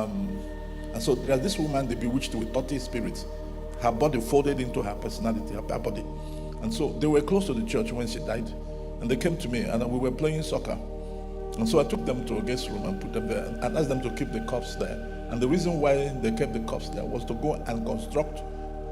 And so there's this woman, they bewitched with 30 spirits. Her body folded into her personality, her body. And so they were close to the church when she died. And they came to me, and we were playing soccer. And so I took them to a guest room and put them there and asked them to keep the cups there. And the reason why they kept the cups there was to go and construct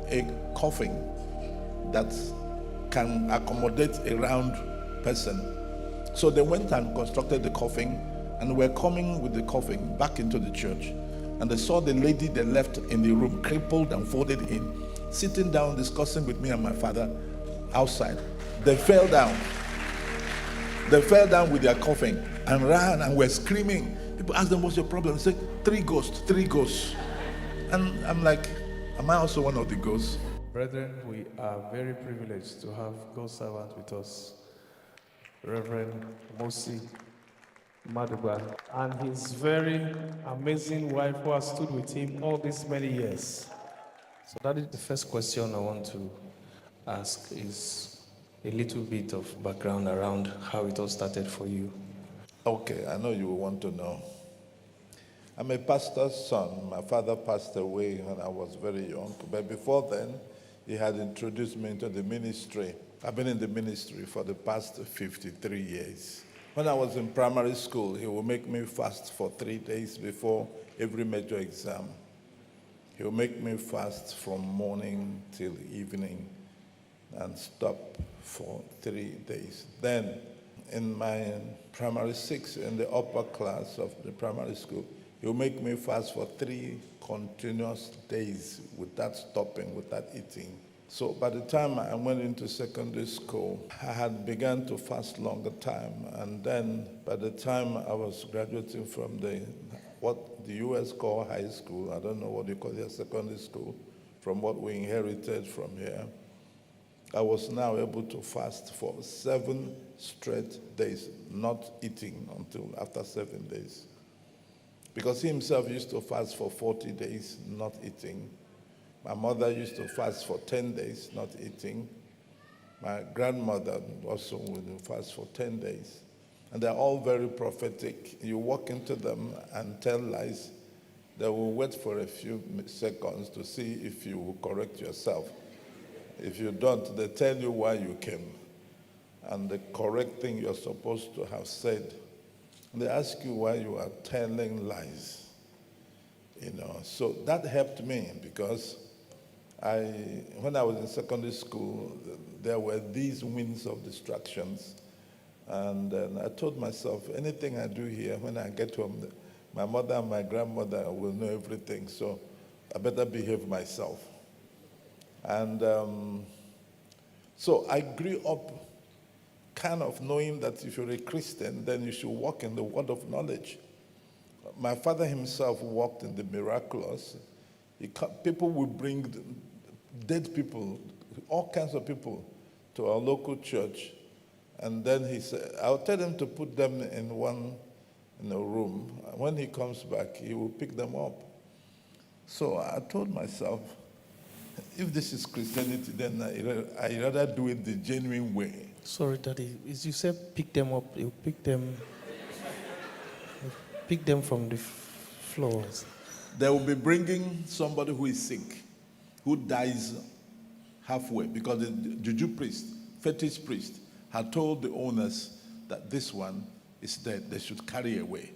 a coffin that can accommodate a round person. So they went and constructed the coffin, and were coming with the coffin back into the church. And they saw the lady they left in the room, crippled and folded in, sitting down discussing with me and my father outside. They fell down. They fell down with their coffin and ran and were screaming. People asked them, what's your problem? They said, three ghosts. And I'm like, am I also one of the ghosts? Brethren, we are very privileged to have God's servant with us, Reverend Mosy Madugba, and his very amazing wife who has stood with him all these many years. So that is the first question I want to ask, is a little bit of background around how it all started for you. Okay, I know you want to know. I'm a pastor's son. My father passed away when I was very young, but before then, he had introduced me into the ministry. I've been in the ministry for the past 53 years. When I was in primary school, he would make me fast for 3 days before every major exam. He would make me fast from morning till evening and stop for 3 days. Then, in my primary 6, in the upper class of the primary school, he would make me fast for 3 continuous days without stopping, without eating. So by the time I went into secondary school, I had begun to fast longer time. And then by the time I was graduating from what the US call high school, I don't know what you call it, secondary school, from what we inherited from here, I was now able to fast for 7 straight days, not eating until after 7 days. Because he himself used to fast for 40 days, not eating. My mother used to fast for 10 days, not eating. My grandmother also would fast for 10 days. And they're all very prophetic. You walk into them and tell lies. They will wait for a few seconds to see if you will correct yourself. If you don't, they tell you why you came and the correct thing you're supposed to have said. They ask you why you are telling lies. So that helped me because when I was in secondary school, there were these winds of distractions. And then I told myself, anything I do here, when I get home, my mother and my grandmother will know everything, so I better behave myself. And so I grew up kind of knowing that if you're a Christian, then you should walk in the word of knowledge. My father himself walked in the miraculous. People would bring dead people, all kinds of people, to our local church. And then he said, I'll tell him to put them in a room. When he comes back, he will pick them up. So I told myself, if this is Christianity, then I rather do it the genuine way. Sorry, Daddy. As you said, pick them up. You pick them from the floors. They will be bringing somebody who is sick, who dies halfway, because the juju priest, fetish priest, had told the owners that this one is dead. They should carry away.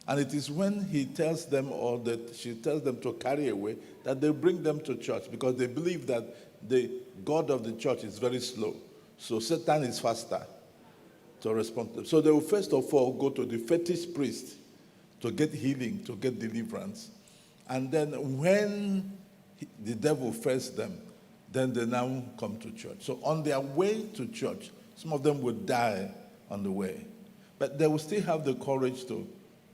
And it is when he tells them, or that she tells them to carry away, that they bring them to church, because they believe that the God of the church is very slow. So Satan is faster to respond to them. So they will first of all go to the fetish priest to get healing, to get deliverance. And then when the devil fails them, then they now come to church. So on their way to church, some of them would die on the way. But they will still have the courage to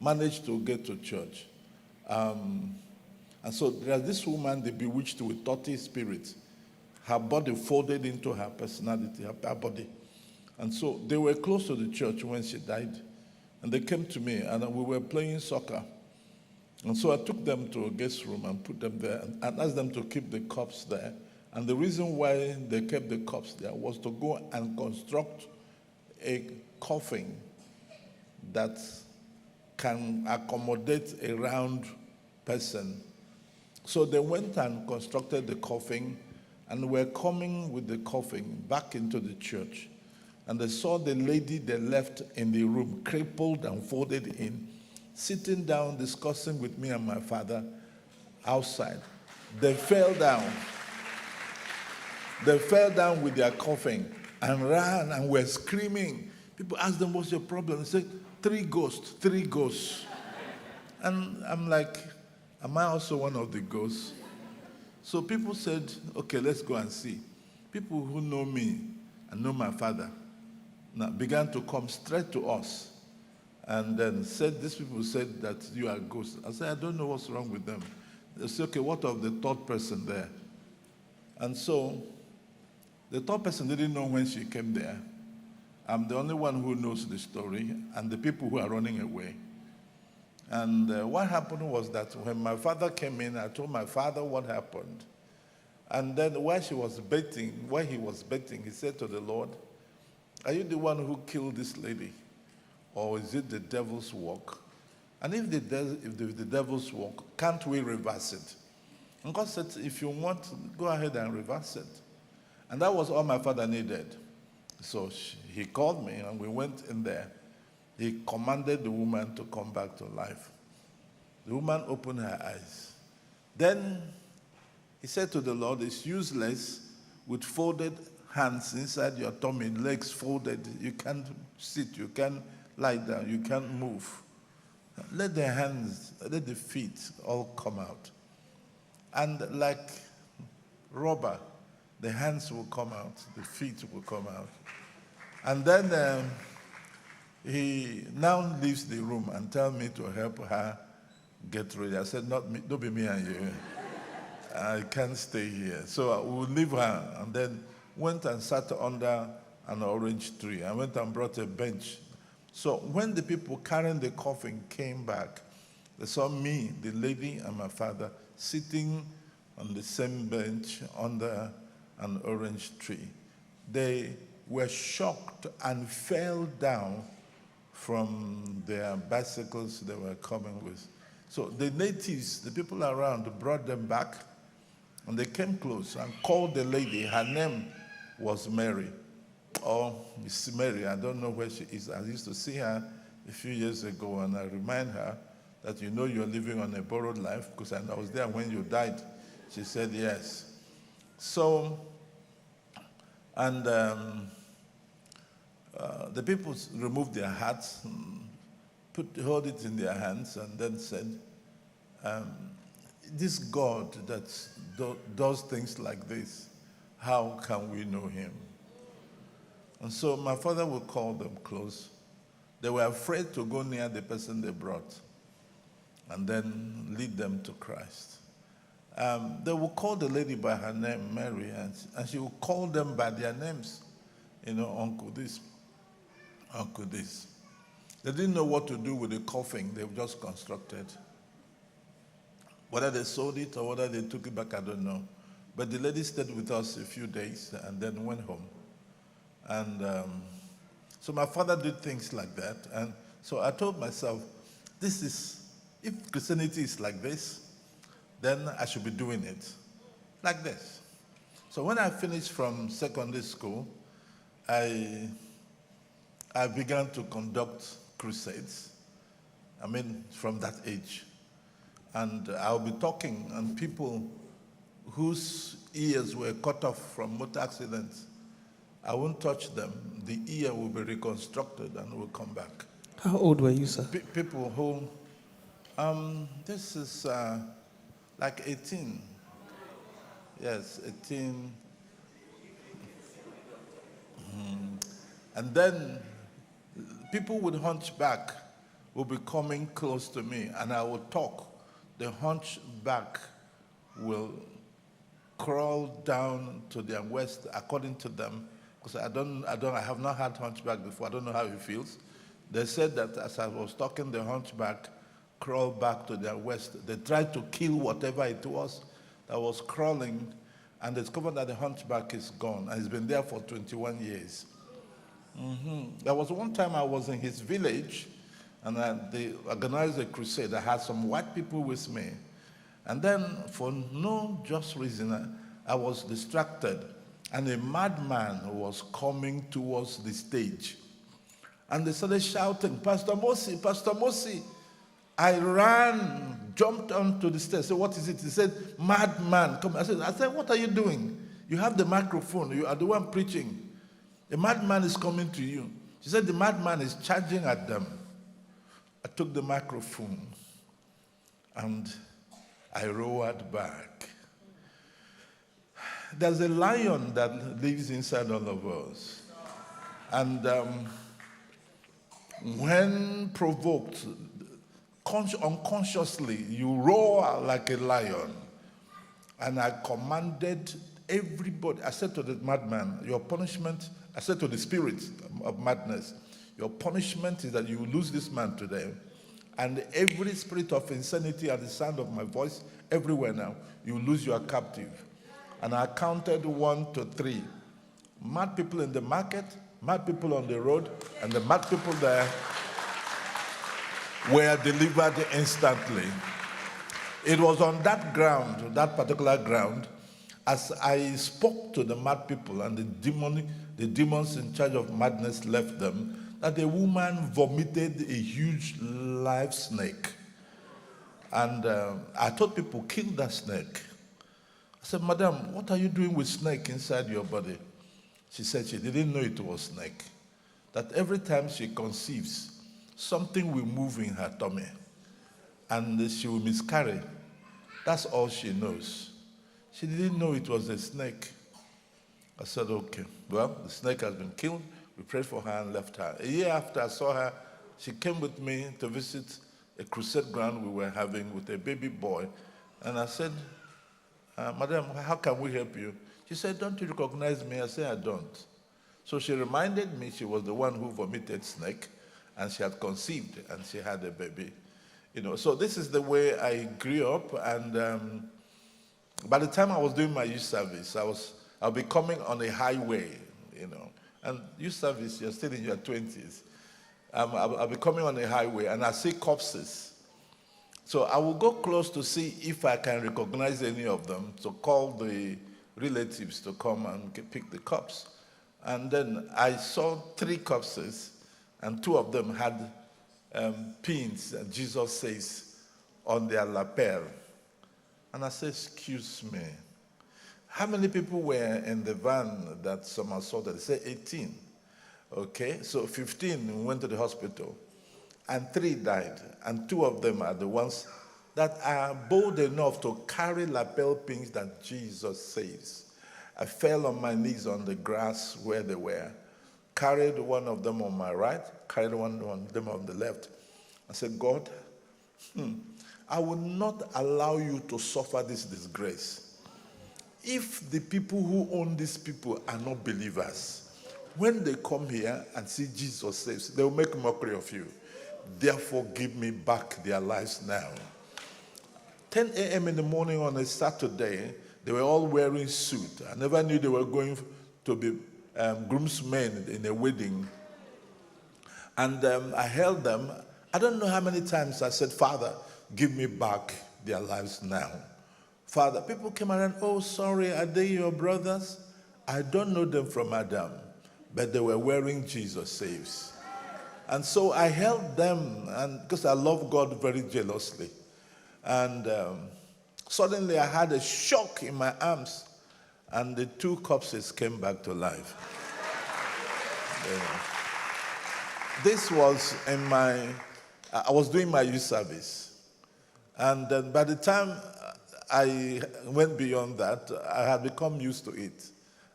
manage to get to church. And so there's this woman, they bewitched with 30 spirits. Her body folded into her personality, her body. And so they were close to the church when she died. And they came to me, and we were playing soccer. And so I took them to a guest room and put them there and asked them to keep the cups there. And the reason why they kept the cups there was to go and construct a coffin that can accommodate a round person. So they went and constructed the coffin, and were coming with the coffin back into the church. And they saw the lady they left in the room, crippled and folded in, sitting down discussing with me and my father outside. They fell down. They fell down with their coffin and ran and were screaming. People asked them, what's your problem? They said, 3 ghosts, 3 ghosts. And I'm like, am I also one of the ghosts? So people said, okay, let's go and see. People who know me and know my father now began to come straight to us. And then these people said that you are ghosts. I said, I don't know what's wrong with them. They said, okay, what of the third person there? And so the third person didn't know when she came there. I'm the only one who knows the story, and the people who are running away. And what happened was that when my father came in, I told my father what happened. And then while he was betting, he said to the Lord, are you the one who killed this lady? Or is it the devil's work? And if the devil's work, can't we reverse it? And God said, if you want, go ahead and reverse it. And that was all my father needed. So he called me, and we went in there. He commanded the woman to come back to life. The woman opened her eyes. Then he said to the Lord, it's useless with folded hands inside your tummy, legs folded. You can't sit, you can't lie down, you can't move. Let the hands, let the feet all come out. And like rubber, the hands will come out, the feet will come out. And then he now leaves the room and tells me to help her get ready. I said, not me, don't be me and you. I can't stay here. So I will leave her, and then went and sat under an orange tree. I went and brought a bench. So when the people carrying the coffin came back, they saw me, the lady, and my father sitting on the same bench under an orange tree. They were shocked and fell down from their bicycles they were coming with. So the natives, the people around, brought them back, and they came close and called the lady. Her name was Mary, or Miss Mary. I don't know where she is. I used to see her a few years ago, and I remind her that you know you're living on a borrowed life, because I was there when you died. She said yes. So, and the people removed their hats, hold it in their hands, and then said, this God that does things like this, how can we know him? And so my father would call them close. They were afraid to go near the person they brought and then lead them to Christ. They would call the lady by her name, Mary, and she would call them by their names. You know, uncle this, uncle this. They didn't know what to do with the coffin they've just constructed. Whether they sold it or whether they took it back, I don't know. But the lady stayed with us a few days and then went home. And so my father did things like that. And so I told myself, if Christianity is like this, then I should be doing it like this. So when I finished from secondary school, I began to conduct crusades. I mean, from that age. And I'll be talking, and people whose ears were cut off from motor accidents, I won't touch them. The ear will be reconstructed and will come back. How old were you, sir? People who, this is like 18. Yes, 18. And then people with hunchback will be coming close to me, and I will talk. The hunchback will crawl down to their waist, according to them, because I have not had hunchback before. I don't know how it feels. They said that as I was talking, the hunchback crawled back to their waist. They tried to kill whatever it was that was crawling, and discovered that the hunchback is gone, and it's been there for 21 years. There was one time I was in his village, And they organized a crusade. I had some white people with me. And then, for no just reason, I was distracted. And a madman was coming towards the stage. And they started shouting, Pastor Mosy, Pastor Mosy. I ran, jumped onto the stage. I said, what is it? He said, madman, come. I said, what are you doing? You have the microphone. You are the one preaching. The madman is coming to you. She said, the madman is charging at them. I took the microphone and I roared back. There's a lion that lives inside all of us. And when provoked, unconsciously, you roar like a lion. And I commanded everybody. I said to the madman, your punishment, I said to the spirit of madness, your punishment is that you will lose this man today. And every spirit of insanity at the sound of my voice, everywhere now, you will lose your captive. And I counted 1 to 3. Mad people in the market, mad people on the road, and the mad people there were delivered instantly. It was on that ground, that particular ground, as I spoke to the mad people and the demons in charge of madness left them, that a woman vomited a huge live snake. And I told people, kill that snake. I said, Madam, what are you doing with snake inside your body? She said she didn't know it was snake. That every time she conceives, something will move in her tummy and she will miscarry. That's all she knows. She didn't know it was a snake. I said, okay, well, the snake has been killed. We prayed for her and left her. A year after I saw her, she came with me to visit a crusade ground we were having with a baby boy. And I said, Madam, how can we help you? She said, don't you recognize me? I said, I don't. So she reminded me she was the one who vomited snake, and she had conceived, and she had a baby. You know, so this is the way I grew up. And by the time I was doing my youth service, I'll be coming on a highway, you know. And youth service, you're still in your 20s. I'll be coming on a highway, and I see corpses. So I will go close to see if I can recognize any of them, to call the relatives to come and pick the corpse. And then I saw 3 corpses, and 2 of them had pins, Jesus says, on their lapel. And I said, excuse me, how many people were in the van that someone saw that? They said 18. Okay, so 15 went to the hospital, and 3 died, and 2 of them are the ones that are bold enough to carry lapel pins that Jesus saves. I fell on my knees on the grass where they were, carried one of them on my right, carried one of them on the left. I said, God, I will not allow you to suffer this disgrace. If the people who own these people are not believers, when they come here and see Jesus saves, they will make mockery of you. Therefore, give me back their lives now. 10 a.m. in the morning on a Saturday, they were all wearing suits. I never knew they were going to be groomsmen in a wedding. And I held them. I don't know how many times I said, Father, give me back their lives now. Father, people came around, oh, sorry, are they your brothers? I don't know them from Adam, but they were wearing Jesus saves. And so I held them, and because I love God very jealously. And suddenly I had a shock in my arms, and the 2 corpses came back to life. This was I was doing my youth service. And then by the time I went beyond that, I had become used to it.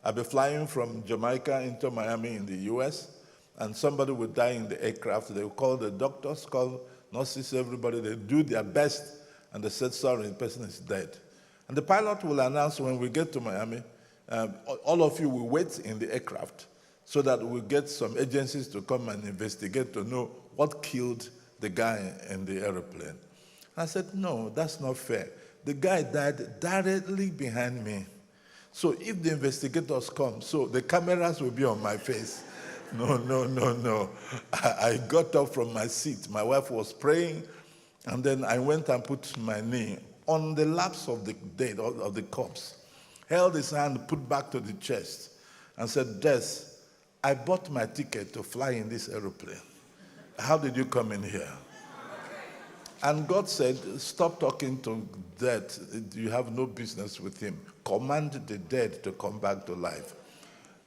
I'd be flying from Jamaica into Miami in the US, and somebody would die in the aircraft. They would call the doctors, call nurses, everybody. They do their best, and they said, sorry, the person is dead. And the pilot will announce when we get to Miami, all of you will wait in the aircraft so that we'll get some agencies to come and investigate to know what killed the guy in the airplane. I said, no, that's not fair. The guy died directly behind me. So if the investigators come, so the cameras will be on my face. No. I got up from my seat. My wife was praying, and then I went and put my knee on the laps of the dead, of the corpse, held his hand, put back to the chest, and said, Death, I bought my ticket to fly in this aeroplane. How did you come in here? And God said, stop talking to death. You have no business with him. Command the dead to come back to life.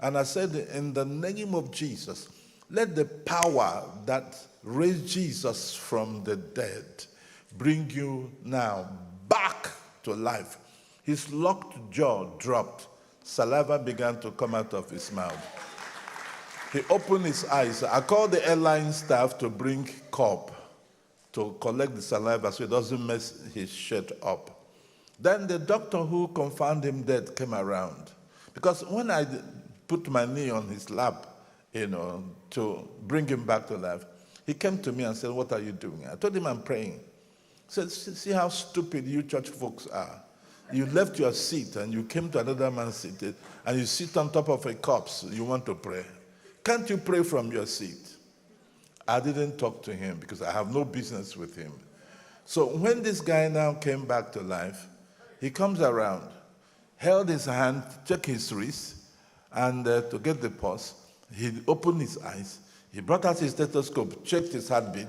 And I said, in the name of Jesus, let the power that raised Jesus from the dead bring you now back to life. His locked jaw dropped. Saliva began to come out of his mouth. He opened his eyes. I called the airline staff to bring cup to collect the saliva so it doesn't mess his shirt up. Then the doctor who confirmed him dead came around. Because when I put my knee on his lap, to bring him back to life, he came to me and said, what are you doing? I told him I'm praying. He said, see how stupid you church folks are. You left your seat and you came to another man's seat and you sit on top of a corpse. You want to pray. Can't you pray from your seat? I didn't talk to him because I have no business with him. So when this guy now came back to life, he comes around, held his hand, checked his wrist, and to get the pulse, he opened his eyes. He brought out his stethoscope, checked his heartbeat.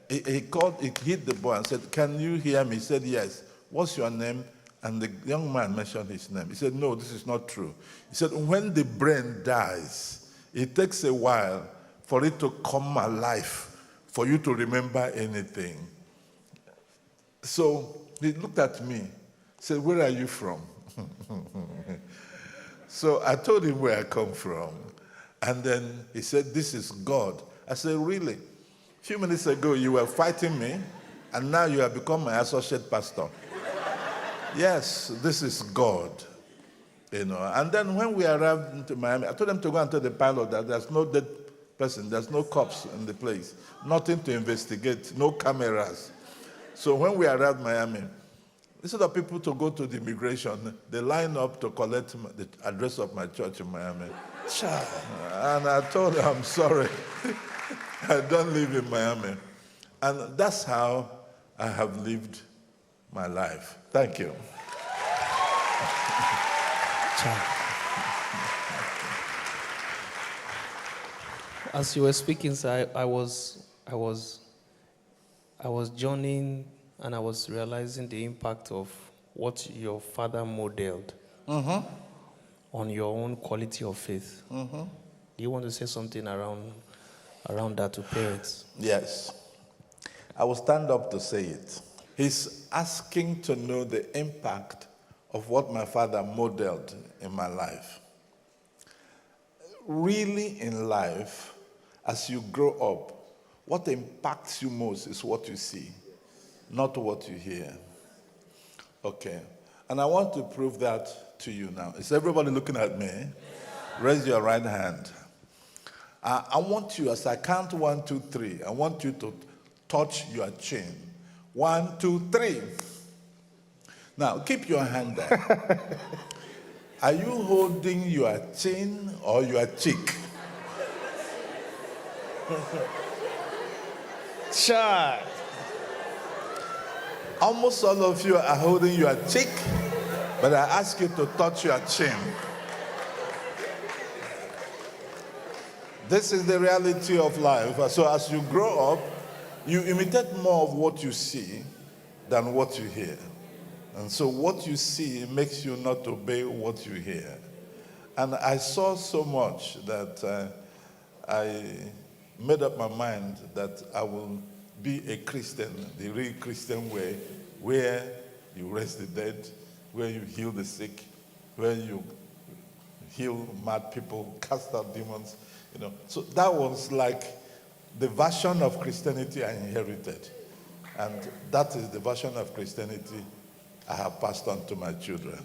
He hit the boy and said, can you hear me? He said, yes. What's your name? And the young man mentioned his name. He said, no, this is not true. He said, when the brain dies, it takes a while for it to come alive, for you to remember anything. So he looked at me, said, where are you from? So I told him where I come from. And then he said, this is God. I said, really? A few minutes ago, you were fighting me, and now you have become my associate pastor. Yes, this is God. And then when we arrived into Miami, I told them to go and tell the pilot that there's no dead person, there's no cops in the place, nothing to investigate, no cameras. So when we arrived in Miami, instead of people to go to the immigration, they line up to collect the address of my church in Miami. And I told them, I'm sorry, I don't live in Miami. And that's how I have lived my life. Thank you. As you were speaking, sir, I was journeying and I was realizing the impact of what your father modeled on your own quality of faith. Do you want to say something around that to parents? Yes. I will stand up to say it. He's asking to know the impact of what my father modeled in my life. Really in life, as you grow up, what impacts you most is what you see, not what you hear. Okay. And I want to prove that to you now. Is everybody looking at me? Yes. Raise your right hand. I want you, as I count 1, 2, 3, I want you to touch your chin. 1, 2, 3. Now, keep your hand there. Are you holding your chin or your cheek? Sure. Almost all of you are holding your cheek, but I ask you to touch your chin. This is the reality of life. So as you grow up, you imitate more of what you see than what you hear. And so what you see makes you not obey what you hear. And I saw so much that I made up my mind that I will be a Christian, the real Christian way, where you raise the dead, where you heal the sick, where you heal mad people, cast out demons, So that was like the version of Christianity I inherited. And that is the version of Christianity I have passed on to my children.